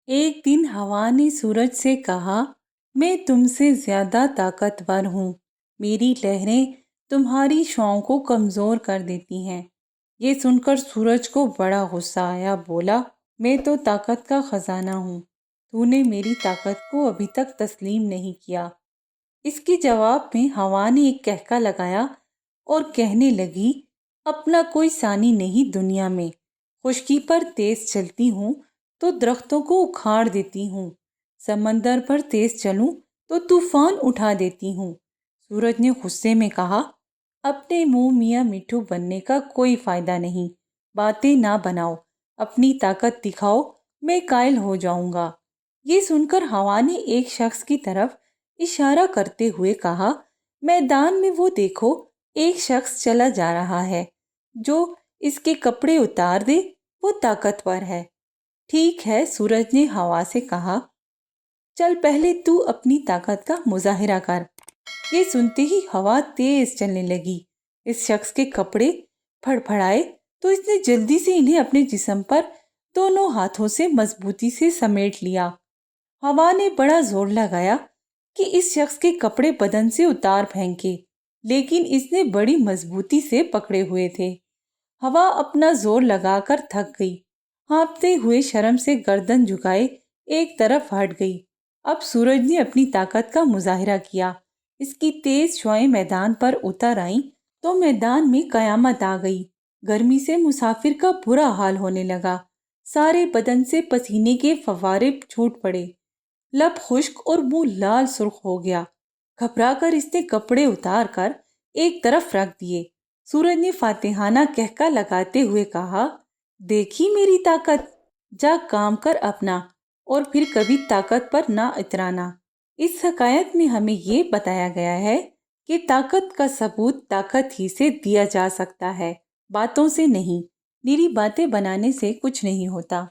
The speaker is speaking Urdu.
ایک دن ہوا نے سورج سے کہا، میں تم سے زیادہ طاقتور ہوں، میری لہریں تمہاری شعاؤں کو کمزور کر دیتی ہیں۔ یہ سن کر سورج کو بڑا غصہ آیا، بولا، میں تو طاقت کا خزانہ ہوں، تو نے میری طاقت کو ابھی تک تسلیم نہیں کیا۔ اس کے جواب میں ہوا نے ایک کہکا لگایا اور کہنے لگی، اپنا کوئی ثانی نہیں دنیا میں، خشکی پر تیز چلتی ہوں تو درختوں کو اکھاڑ دیتی ہوں، سمندر پر تیز چلوں تو طوفان اٹھا دیتی ہوں۔ سورج نے غصے میں کہا، اپنے منہ میاں مٹھو بننے کا کوئی فائدہ نہیں، باتیں نہ بناؤ، اپنی طاقت دکھاؤ، میں قائل ہو جاؤں گا۔ یہ سن کر ہوا نے ایک شخص کی طرف اشارہ کرتے ہوئے کہا، میدان میں وہ دیکھو، ایک شخص چلا جا رہا ہے، جو اس کے کپڑے اتار دے وہ طاقتور ہے۔ ٹھیک ہے، سورج نے ہوا سے کہا، چل پہلے تو اپنی طاقت کا مظاہرہ کر۔ یہ سنتے ہی ہوا تیز چلنے لگی، اس شخص کے کپڑے پھڑ پھڑائے تو اس نے جلدی سے انہیں اپنے جسم پر دونوں ہاتھوں سے مضبوطی سے سمیٹ لیا۔ ہوا نے بڑا زور لگایا کہ اس شخص کے کپڑے بدن سے اتار پھینکے، لیکن اس نے بڑی مضبوطی سے پکڑے ہوئے تھے۔ ہوا اپنا زور لگا کر تھک گئی، ہانپتے ہوئے شرم سے گردن جھکائے ایک طرف ہٹ گئی۔ اب سورج نے اپنی طاقت کا مظاہرہ کیا، اس کی تیز شعائیں میدان پر اتر آئیں تو میدان میں قیامت آ گئی۔ گرمی سے مسافر کا برا حال ہونے لگا، سارے بدن سے پسینے کے فوارے چھوٹ پڑے، لب خشک اور منہ لال سرخ ہو گیا۔ گھبرا کر اس نے کپڑے اتار کر ایک طرف رکھ دیے۔ سورج نے فاتحانہ کہکا لگاتے ہوئے کہا، دیکھی میری طاقت، جا کام کر اپنا، اور پھر کبھی طاقت پر نہ اترانا۔ اس حکایت میں ہمیں یہ بتایا گیا ہے کہ طاقت کا ثبوت طاقت ہی سے دیا جا سکتا ہے، باتوں سے نہیں۔ میری باتیں بنانے سے کچھ نہیں ہوتا۔